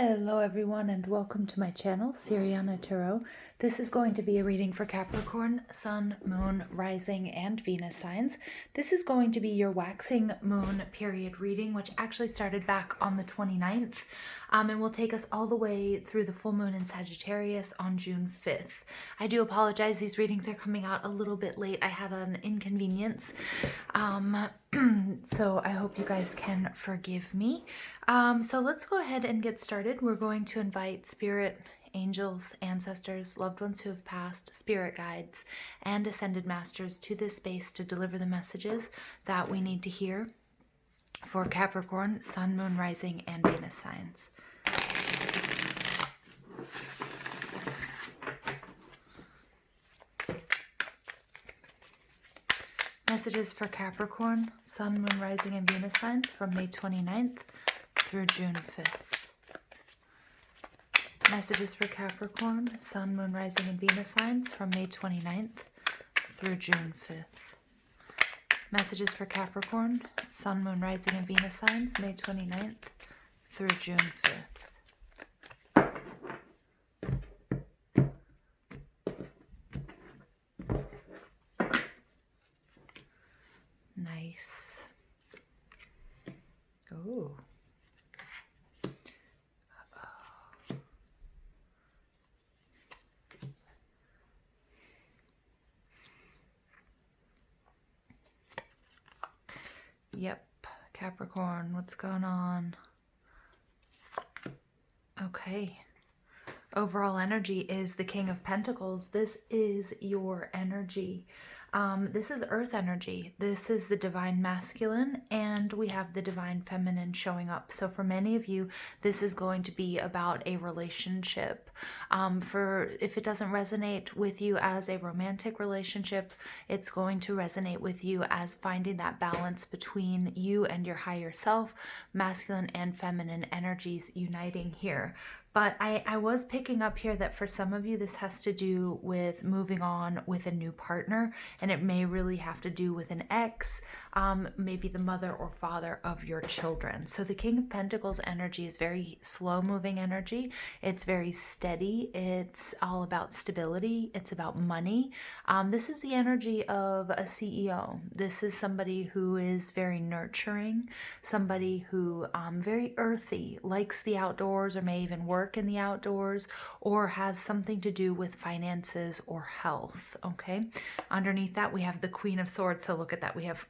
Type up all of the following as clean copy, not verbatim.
Hello everyone and welcome to my channel, Siriana Tarot. This is going to be a reading for Capricorn, Sun, Moon, Rising, and Venus signs. This is going to be your waxing moon period reading, which actually started back on the 29th and will take us all the way through the full moon in Sagittarius on June 5th. I do apologize, these readings are coming out a little bit late. I had an inconvenience. So I hope you guys can forgive me. So let's go ahead and get started. We're going to invite spirit, angels, ancestors, loved ones who have passed, spirit guides, and ascended masters to this space to deliver the messages that we need to hear for Capricorn, Sun, Moon, Rising, and Venus signs. Messages for Capricorn, Sun, Moon, Rising, and Venus signs from May 29th through June 5th. Messages for Capricorn, Sun, Moon, Rising, and Venus signs from May 29th through June 5th. Messages for Capricorn, Sun, Moon, Rising, and Venus signs, May 29th through June 5th. Nice. Oh. Yep, Capricorn, what's going on? Okay. Overall energy is the King of Pentacles. This is your energy. This is earth energy. This is the divine masculine, and we have the divine feminine showing up. So for many of you, this is going to be about a relationship. If it doesn't resonate with you as a romantic relationship, it's going to resonate with you as finding that balance between you and your higher self, masculine and feminine energies uniting here. But I was picking up here that for some of you, this has to do with moving on with a new partner, and it may really have to do with an ex, maybe the mother or father of your children. So the King of Pentacles energy is very slow-moving energy. It's very steady. It's all about stability. It's about money. This is the energy of a CEO. This is somebody who is very nurturing, somebody who very earthy, likes the outdoors, or may even work in the outdoors, or has something to do with finances or health. Okay, underneath that we have the Queen of Swords. So look at that, we have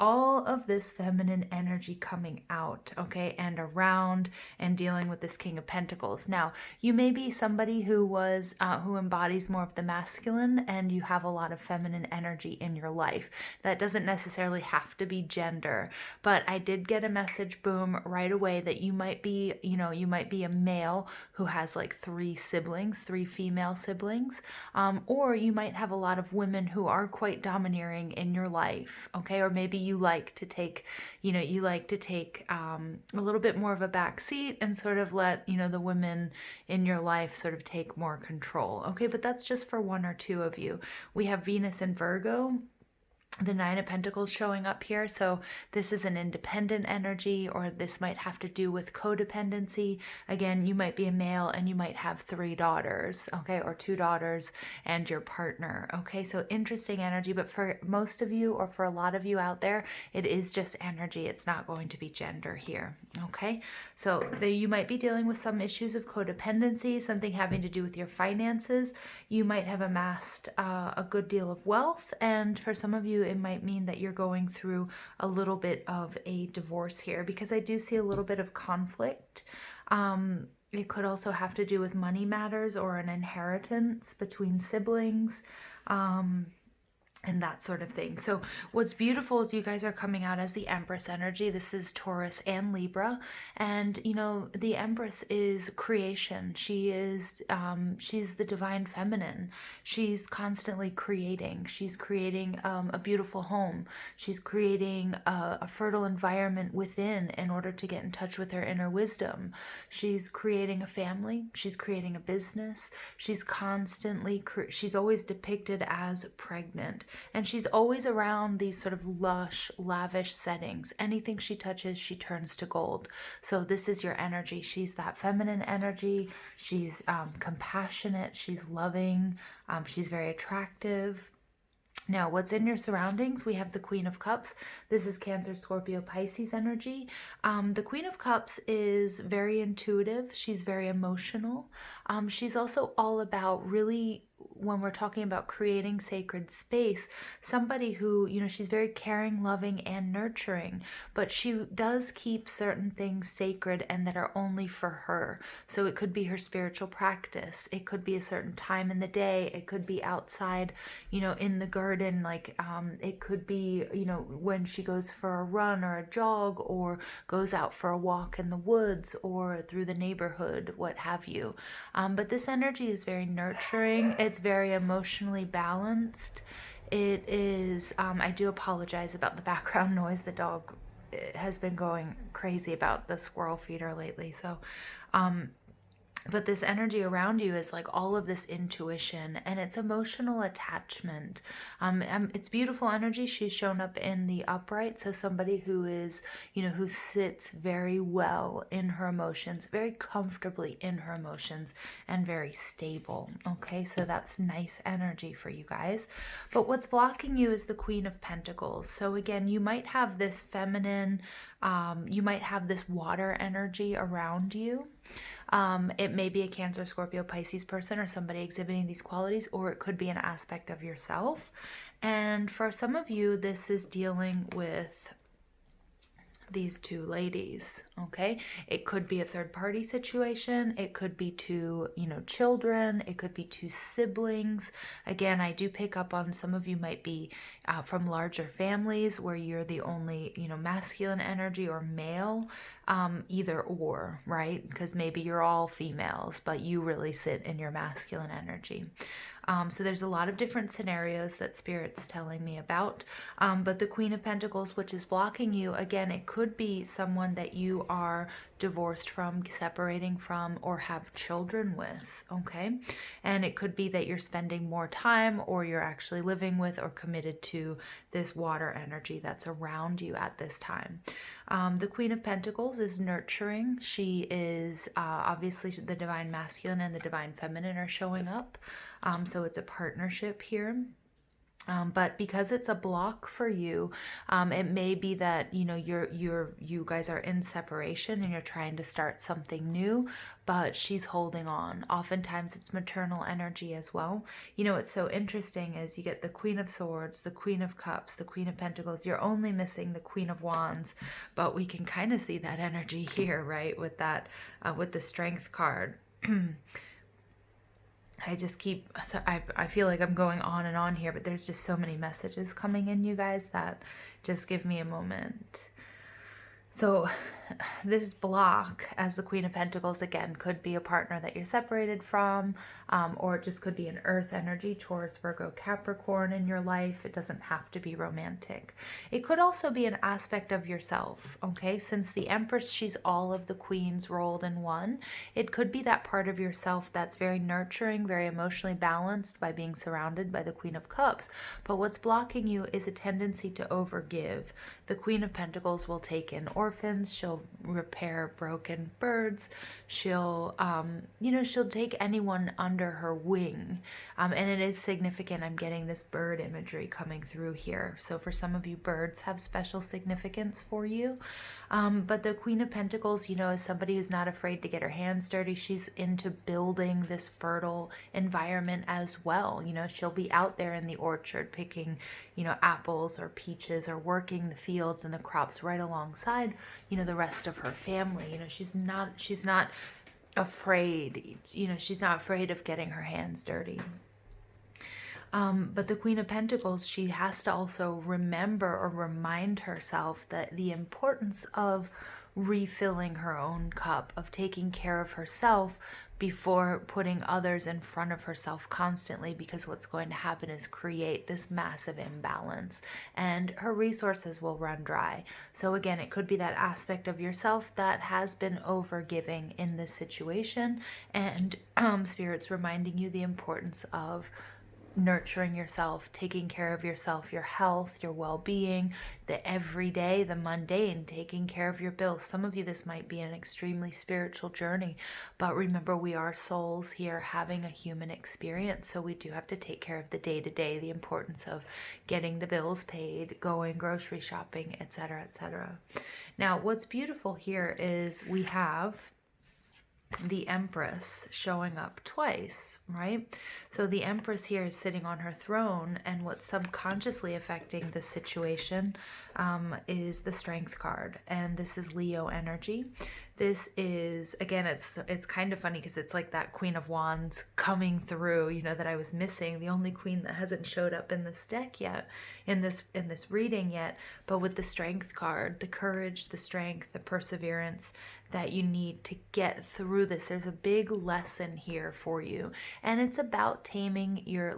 all of this feminine energy coming out, okay, and around and dealing with this King of Pentacles. Now, you may be somebody who embodies more of the masculine, and you have a lot of feminine energy in your life. That doesn't necessarily have to be gender, but I did get a message, boom, right away, that you might be a male who has like three female siblings, or you might have a lot of women who are quite domineering in your life, okay, or maybe you like to take a little bit more of a back seat and sort of let, the women in your life sort of take more control. Okay, but that's just for one or two of you. We have Venus in Virgo, the Nine of Pentacles showing up here. So this is an independent energy, or this might have to do with codependency. Again, you might be a male and you might have 3 daughters, okay, or 2 daughters and your partner. Okay, so interesting energy, but for most of you, or for a lot of you out there, it is just energy. It's not going to be gender here. Okay, so you might be dealing with some issues of codependency, something having to do with your finances. You might have amassed a good deal of wealth, and for some of you, it might mean that you're going through a little bit of a divorce here, because I do see a little bit of conflict. It could also have to do with money matters or an inheritance between siblings. And that sort of thing. So what's beautiful is you guys are coming out as the Empress energy. This is Taurus and Libra. And, the Empress is creation. She's the divine feminine. She's constantly creating. She's creating a beautiful home. She's creating a fertile environment within in order to get in touch with her inner wisdom. She's creating a family. She's creating a business. She's always depicted as pregnant. And she's always around these sort of lush, lavish settings. Anything she touches, she turns to gold. So this is your energy. She's that feminine energy. She's compassionate. She's loving. She's very attractive. Now, what's in your surroundings? We have the Queen of Cups. This is Cancer, Scorpio, Pisces energy. The Queen of Cups is very intuitive. She's very emotional. She's also all about really, when we're talking about creating sacred space, somebody who, you know, she's very caring, loving, and nurturing, but she does keep certain things sacred and that are only for her. So it could be her spiritual practice. It could be a certain time in the day. It could be outside, you know, in the garden. Like it could be, you know, when she goes for a run or a jog, or goes out for a walk in the woods or through the neighborhood, what have you. But this energy is very nurturing. It's very emotionally balanced. It is, I do apologize about the background noise. The dog has been going crazy about the squirrel feeder lately. So, but this energy around you is like all of this intuition, and it's emotional attachment. It's beautiful energy. She's shown up in the upright. So somebody who is, you know, who sits very well in her emotions, very comfortably in her emotions, and very stable. Okay, so that's nice energy for you guys. But what's blocking you is the Queen of Pentacles. So again, you might have this feminine, you might have this water energy around you. It may be a Cancer, Scorpio, Pisces person, or somebody exhibiting these qualities, or it could be an aspect of yourself. And for some of you, this is dealing with these two ladies. Okay, it could be a third party situation. It could be two, you know, children. It could be two siblings. Again, I do pick up on some of you might be from larger families where you're the only, you know, masculine energy or male, either or, right? Because maybe you're all females, but you really sit in your masculine energy. So there's a lot of different scenarios that Spirit's telling me about. But the Queen of Pentacles, which is blocking you, again, it could be someone that you are divorced from, separating from, or have children with, okay? And it could be that you're spending more time, or you're actually living with or committed to this water energy that's around you at this time. The Queen of Pentacles is nurturing. She is obviously the divine masculine and the divine feminine are showing up. So it's a partnership here. But because it's a block for you, it may be that, you know, you guys are in separation and you're trying to start something new, but she's holding on. Oftentimes it's maternal energy as well. You know, what's so interesting is you get the Queen of Swords, the Queen of Cups, the Queen of Pentacles. You're only missing the Queen of Wands, but we can kind of see that energy here, right? With that, with the Strength card. I just keep, so I feel like I'm going on and on here, but there's just so many messages coming in, you guys, that just give me a moment. So this block as the Queen of Pentacles, again, could be a partner that you're separated from, or it just could be an earth energy, Taurus, Virgo, Capricorn in your life. It doesn't have to be romantic. It could also be an aspect of yourself, okay? Since the Empress, she's all of the queens rolled in one. It could be that part of yourself that's very nurturing, very emotionally balanced by being surrounded by the Queen of Cups. But what's blocking you is a tendency to overgive. The Queen of Pentacles will take in orphans. She'll repair broken birds. She'll, you know, she'll take anyone under her wing. And it is significant. I'm getting this bird imagery coming through here. So for some of you, birds have special significance for you. But the Queen of Pentacles, you know, is somebody who's not afraid to get her hands dirty. She's into building this fertile environment as well. You know, she'll be out there in the orchard picking, you know, apples or peaches, or working the fields and the crops right alongside, you know, the rest of her family. You know, she's not afraid, you know, she's not afraid of getting her hands dirty. But the Queen of Pentacles, she has to also remember or remind herself that the importance of refilling her own cup, of taking care of herself before putting others in front of herself constantly, because what's going to happen is create this massive imbalance and her resources will run dry. So again, it could be that aspect of yourself that has been overgiving in this situation, and Spirit's reminding you the importance of nurturing yourself, taking care of yourself, your health, your well-being, the everyday, the mundane, taking care of your bills. Some of you, this might be an extremely spiritual journey, but remember, we are souls here having a human experience, so we do have to take care of the day-to-day, the importance of getting the bills paid, going grocery shopping, etc., etc. Now, what's beautiful here is we have the Empress showing up twice, right? So the Empress here is sitting on her throne, and what's subconsciously affecting the situation is the Strength card, and this is Leo energy. This is, again, it's kind of funny because it's like that Queen of Wands coming through, you know, that I was missing, the only queen that hasn't showed up in this deck yet, in this reading yet. But with the Strength card, the courage, the strength, the perseverance that you need to get through this. There's a big lesson here for you, and it's about taming your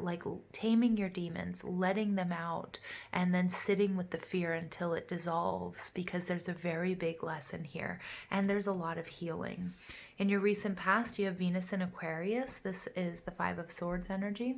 demons, letting them out, and then sitting with the fear until it dissolves, because there's a very big lesson here, and there's a lot of healing. In your recent past, you have Venus in Aquarius. This is the Five of Swords energy.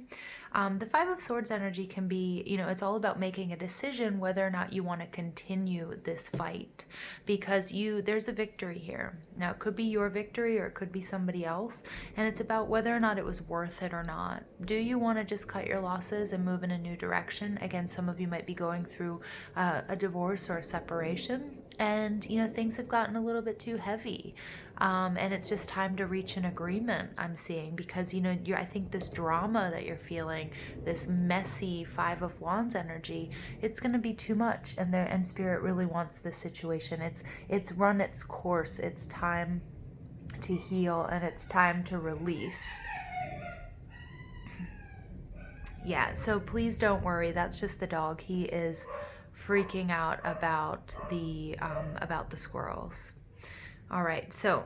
The Five of Swords energy can be, you know, it's all about making a decision whether or not you want to continue this fight, because there's a victory here. Now, it could be your victory or it could be somebody else, and it's about whether or not it was worth it or not. Do you want to just cut your losses and move in a new direction? Again, some of you might be going through a divorce or a separation, and, you know, things have gotten a little bit too heavy. And it's just time to reach an agreement, I'm seeing, because, you know, I think this drama that you're feeling, this messy Five of Wands energy, it's going to be too much, and Spirit really wants this situation. It's run its course. It's time to heal, and it's time to release. Yeah, so please don't worry. That's just the dog. He is freaking out about the squirrels. All right, so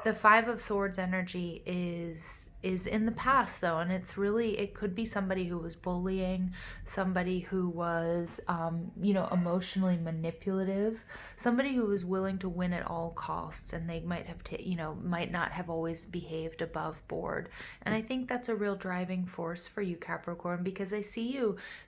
the Five of Swords energy is in the past, though, and it could be somebody who was bullying, somebody who was you know, emotionally manipulative, somebody who was willing to win at all costs, and they might have might not have always behaved above board. And I think that's a real driving force for you, Capricorn, because I see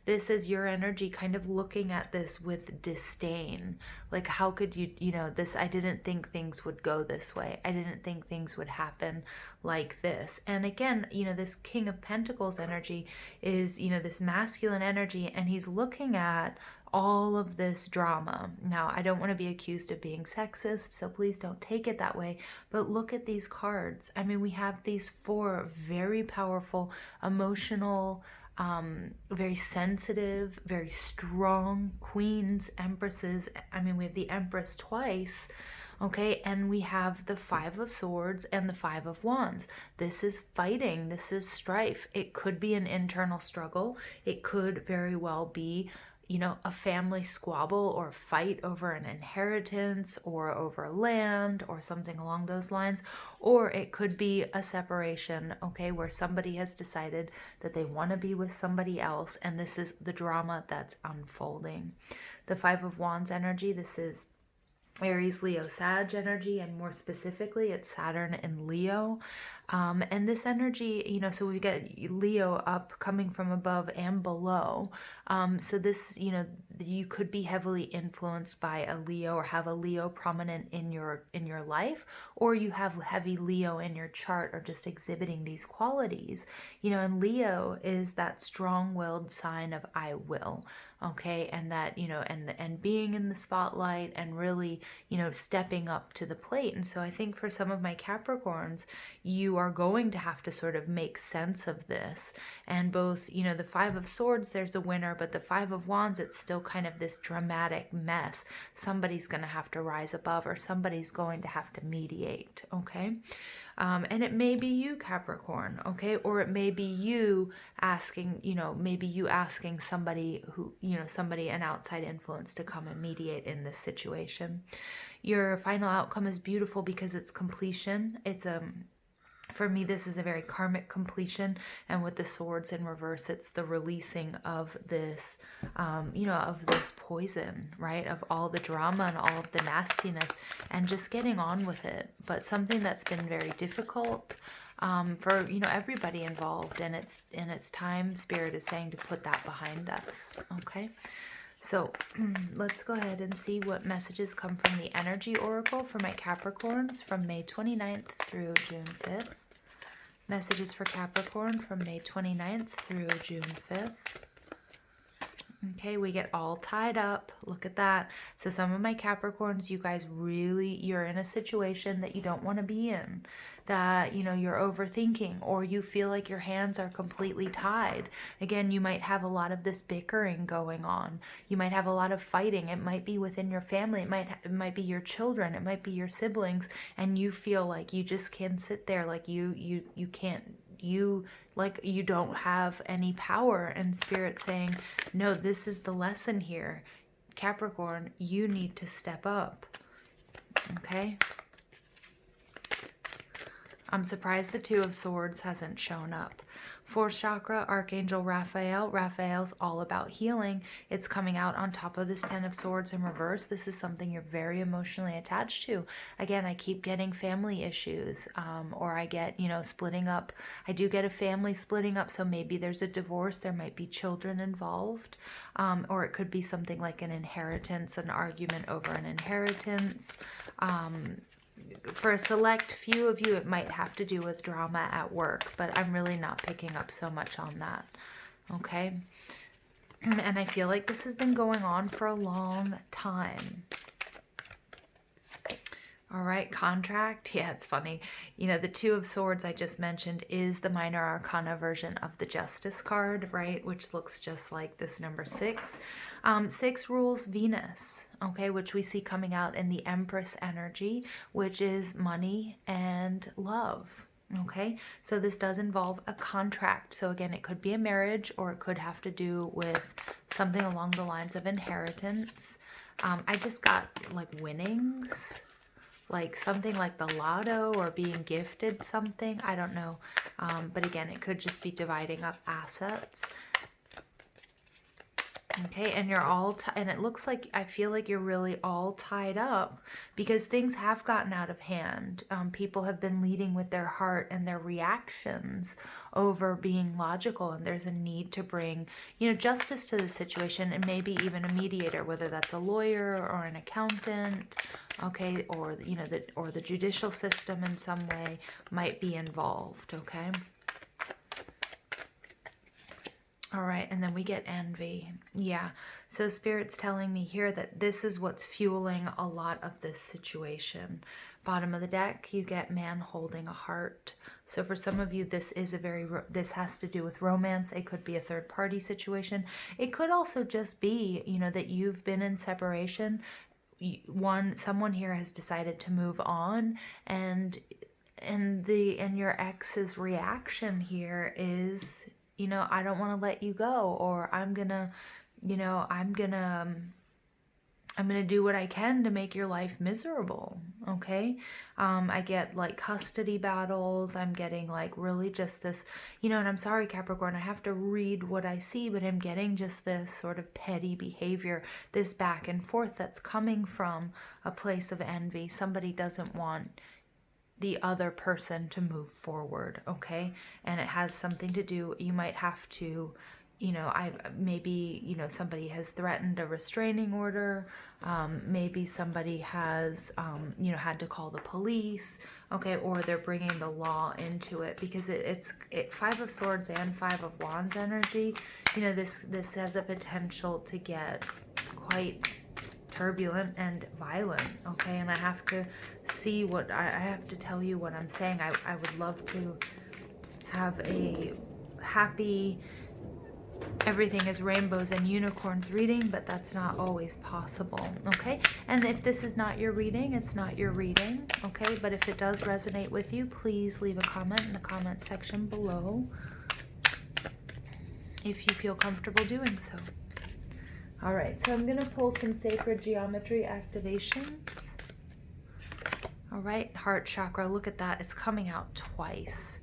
this is your energy kind of looking at this with disdain. Like, how could you, you know, this, I didn't think things would go this way. I didn't think things would happen like this. And again, you know, this King of Pentacles energy is, you know, this masculine energy, and he's looking at all of this drama. Now, I don't want to be accused of being sexist, so please don't take it that way, but look at these cards. I mean, we have these four very powerful, emotional, very sensitive, very strong queens, empresses. I mean, we have the Empress twice. Okay, and we have the Five of Swords and the Five of Wands. This is fighting. This is strife. It could be an internal struggle. It could very well be, you know, a family squabble or fight over an inheritance or over land or something along those lines. Or it could be a separation, okay, where somebody has decided that they want to be with somebody else, and this is the drama that's unfolding. The Five of Wands energy, this is Aries, Leo, Sag energy, and more specifically, it's Saturn in Leo. And this energy, you know, so we get Leo up, coming from above and below. So this, you know, you could be heavily influenced by a Leo or have a Leo prominent in your life, or you have heavy Leo in your chart or just exhibiting these qualities. You know, and Leo is that strong-willed sign of I will. Okay, and that, you know, and being in the spotlight and really, you know, stepping up to the plate. And so I think for some of my Capricorns, you are going to have to sort of make sense of this. And both, you know, the Five of Swords, there's a winner, but the Five of Wands, it's still kind of this dramatic mess. Somebody's going to have to rise above, or somebody's going to have to mediate, okay? And it may be you, Capricorn, okay? Or it may be you asking, you know, maybe you asking somebody who, you know, somebody, an outside influence, to come and mediate in this situation. Your final outcome is beautiful because it's completion. For me, this is a very karmic completion, and with the swords in reverse, it's the releasing of this, of this poison, right? Of all the drama and all of the nastiness, and just getting on with it. But something that's been very difficult for everybody involved, and it's time. Spirit is saying to put that behind us. Okay. So let's go ahead and see what messages come from the Energy Oracle for my Capricorns from May 29th through June 5th. Messages for Capricorn from May 29th through June 5th. Okay, we get all tied up. Look at that. So some of my Capricorns, you guys really, you're in a situation that you don't want to be in, that, you're overthinking, or you feel like your hands are completely tied. Again, you might have a lot of this bickering going on. You might have a lot of fighting. It might be within your family. It might be your children. It might be your siblings. And you feel like you just can't sit there, like you can't, you don't have any power, and Spirit saying, no, this is the lesson here. Capricorn, you need to step up. Okay. I'm surprised the Two of Swords hasn't shown up. Fourth chakra, Archangel Raphael. Raphael's all about healing. It's coming out on top of this Ten of Swords in reverse. This is something you're very emotionally attached to. Again, I keep getting family issues, or I get, splitting up. I do get a family splitting up, so maybe there's a divorce. There might be children involved, or it could be something like an inheritance, an argument over an inheritance. For a select few of you, it might have to do with drama at work, but I'm really not picking up so much on that. Okay. And I feel like this has been going on for a long time. All right, contract. Yeah, it's funny. The Two of Swords I just mentioned is the minor arcana version of the Justice card, right? Which looks just like this number 6. 6 rules Venus, okay, which we see coming out in the Empress energy, which is money and love. Okay, so this does involve a contract. So again, it could be a marriage, or it could have to do with something along the lines of inheritance. I just got like winnings, like something like the lotto or being gifted something. I don't know. But again, it could just be dividing up assets. Okay, and you're all, and it looks like, I feel like you're really all tied up because things have gotten out of hand. People have been leading with their heart and their reactions over being logical, and there's a need to bring, justice to the situation, and maybe even a mediator, whether that's a lawyer or an accountant, okay, or, the judicial system in some way might be involved, okay? All right, and then we get envy. Yeah, so Spirit's telling me here that this is what's fueling a lot of this situation. Bottom of the deck, you get man holding a heart. So for some of you, this is this has to do with romance. It could be a third party situation. It could also just be, that you've been in separation. Someone here has decided to move on, and your ex's reaction here is, I don't want to let you go, or I'm gonna do what I can to make your life miserable. Okay. I get like custody battles. I'm getting like really just this, and I'm sorry, Capricorn, I have to read what I see, but I'm getting just this sort of petty behavior, this back and forth that's coming from a place of envy. Somebody doesn't want the other person to move forward, okay? And it has something to do, you might have to, maybe somebody has threatened a restraining order, maybe somebody has, had to call the police, okay, or they're bringing the law into it, because it's 5 of Swords and 5 of Wands energy. This has a potential to get quite turbulent and violent, okay? And I have to see what I have to tell you what I'm saying. I would love to have a happy, everything is rainbows and unicorns reading, but that's not always possible, okay? And if this is not your reading, it's not your reading, okay? But if it does resonate with you, please leave a comment in the comment section below if you feel comfortable doing so. All right, so I'm going to pull some sacred geometry activations. All right, heart chakra, look at that. It's coming out twice.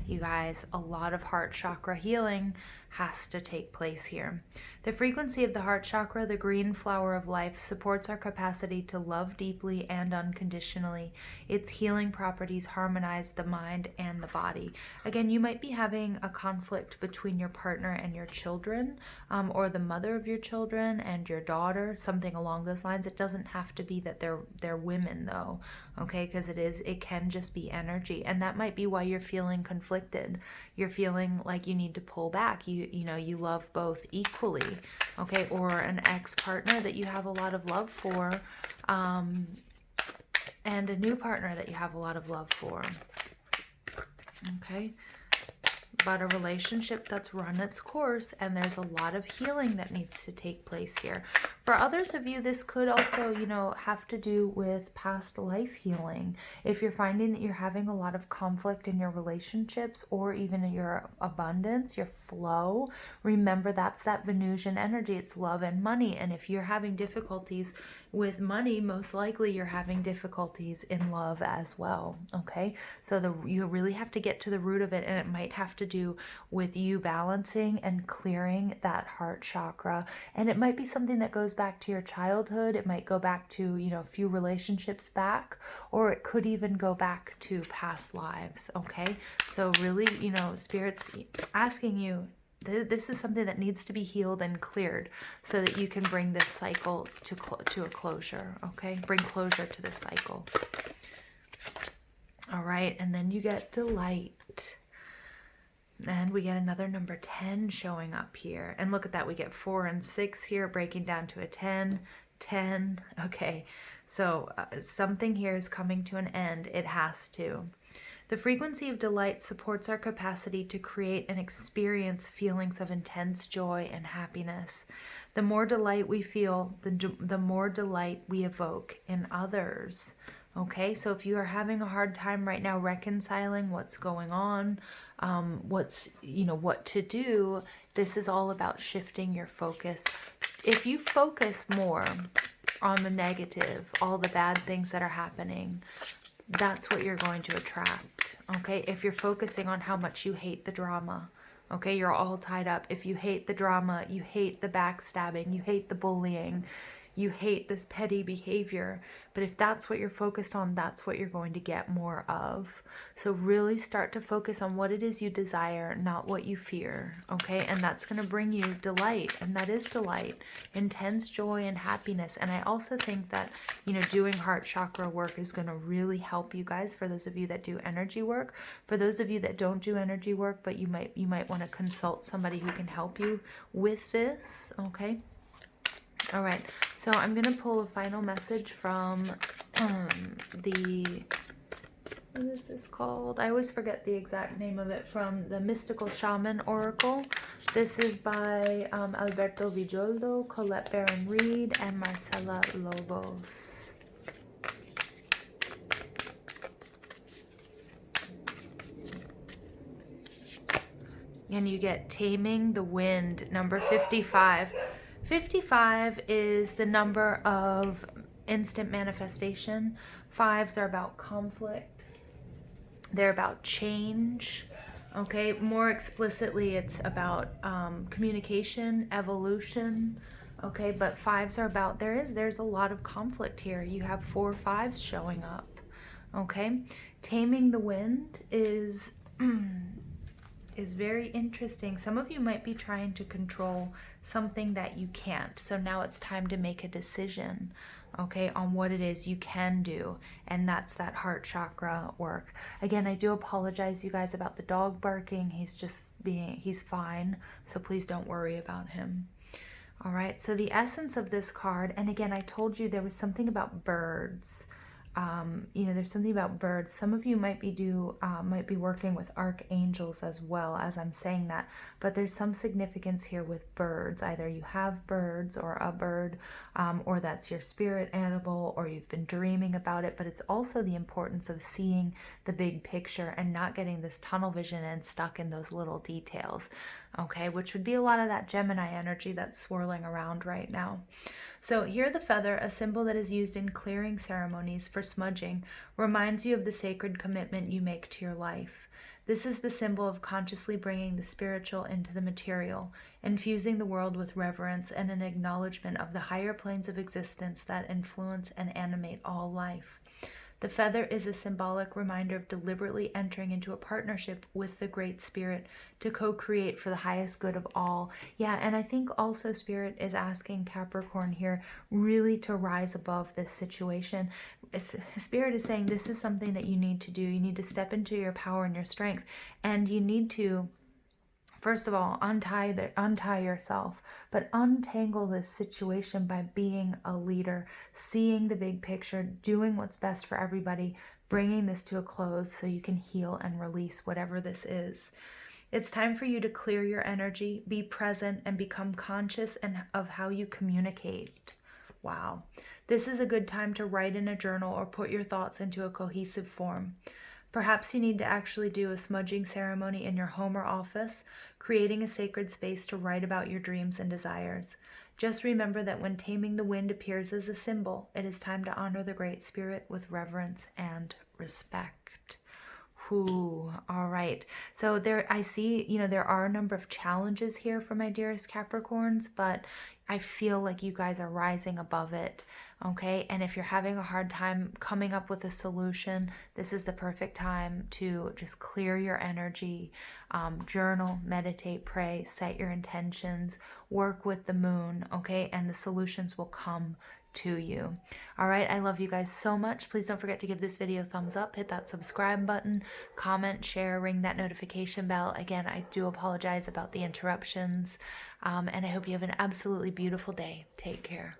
You guys, a lot of heart chakra healing has to take place here. The frequency of the heart chakra, the green flower of life, supports our capacity to love deeply and unconditionally. Its healing properties harmonize the mind and the body. Again, you might be having a conflict between your partner and your children, or the mother of your children and your daughter, something along those lines. It doesn't have to be that they're women though, okay? Because it can just be energy, and that might be why you're feeling conflicted. You're feeling like you need to pull back. You know, you love both equally, okay? Or an ex-partner that you have a lot of love for, and a new partner that you have a lot of love for, okay? But a relationship that's run its course, and there's a lot of healing that needs to take place here. For others of you, this could also, you know, have to do with past life healing. If you're finding that you're having a lot of conflict in your relationships, or even in your abundance, your flow, remember that's that Venusian energy. It's love and money. And if you're having difficulties with money, most likely you're having difficulties in love as well, okay? So you really have to get to the root of it, and it might have to do with you balancing and clearing that heart chakra. And it might be something that goes back to your childhood. It might go back to, you know, a few relationships back, or it could even go back to past lives, okay? So really, you know, Spirit's asking you, this is something that needs to be healed and cleared so that you can bring this cycle to a closure, okay? Bring closure to this cycle. All right, and then you get delight. And we get another number 10 showing up here. And look at that, we get 4 and 6 here, breaking down to a 10, 10. Okay, so something here is coming to an end. It has to. The frequency of delight supports our capacity to create and experience feelings of intense joy and happiness. The more delight we feel, the more delight we evoke in others. Okay, so if you are having a hard time right now reconciling what's going on, what to do, this is all about shifting your focus. If you focus more on the negative, all the bad things that are happening, that's what you're going to attract, okay? If you're focusing on how much you hate the drama, okay, you're all tied up. If you hate the drama, you hate the backstabbing, you hate the bullying, you hate this petty behavior. But if that's what you're focused on, that's what you're going to get more of. So really start to focus on what it is you desire, not what you fear, okay? And that's going to bring you delight, and that is delight, intense joy and happiness. And I also think that, you know, doing heart chakra work is going to really help you guys, for those of you that do energy work. For those of you that don't do energy work, but you might want to consult somebody who can help you with this, okay? All right, so I'm going to pull a final message from what is this called? I always forget the exact name of it, from the Mystical Shaman Oracle. This is by Alberto Villoldo, Colette Baron-Reed, and Marcela Lobos. And you get Taming the Wind, number 55. 55 is the number of instant manifestation. 5s are about conflict. They're about change. Okay, more explicitly, it's about communication, evolution. Okay, but 5s are about, there's a lot of conflict here. You have 4 5s showing up. Okay, Taming the Wind is very interesting. Some of you might be trying to control something that you can't. So now it's time to make a decision, okay, on what it is you can do. And that's that heart chakra work. Again, I do apologize, you guys, about the dog barking. He's fine. So please don't worry about him. All right, so the essence of this card, and again, I told you there was something about birds. There's something about birds. Some of you might be working with archangels as well as I'm saying that, but there's some significance here with birds. Either you have birds or a bird, or that's your spirit animal, or you've been dreaming about it, but it's also the importance of seeing the big picture and not getting this tunnel vision and stuck in those little details. okay, which would be a lot of that Gemini energy that's swirling around right now. So here the feather, a symbol that is used in clearing ceremonies for smudging, reminds you of the sacred commitment you make to your life. This is the symbol of consciously bringing the spiritual into the material, infusing the world with reverence and an acknowledgement of the higher planes of existence that influence and animate all life. The feather is a symbolic reminder of deliberately entering into a partnership with the Great Spirit to co-create for the highest good of all. Yeah, and I think also Spirit is asking Capricorn here really to rise above this situation. Spirit is saying this is something that you need to do. You need to step into your power and your strength, and you need to, first of all, untie yourself, but untangle this situation by being a leader, seeing the big picture, doing what's best for everybody, bringing this to a close so you can heal and release whatever this is. It's time for you to clear your energy, be present, and become conscious of how you communicate. Wow. This is a good time to write in a journal or put your thoughts into a cohesive form. Perhaps you need to actually do a smudging ceremony in your home or office, creating a sacred space to write about your dreams and desires. Just remember that when taming the wind appears as a symbol, it is time to honor the Great Spirit with reverence and respect. Ooh, all right. So there, I see, there are a number of challenges here for my dearest Capricorns, but I feel like you guys are rising above it. Okay, and if you're having a hard time coming up with a solution, this is the perfect time to just clear your energy, journal, meditate, pray, set your intentions, work with the moon, okay, and the solutions will come to you. All right, I love you guys so much. Please don't forget to give this video a thumbs up, hit that subscribe button, comment, share, ring that notification bell. Again, I do apologize about the interruptions, and I hope you have an absolutely beautiful day. Take care.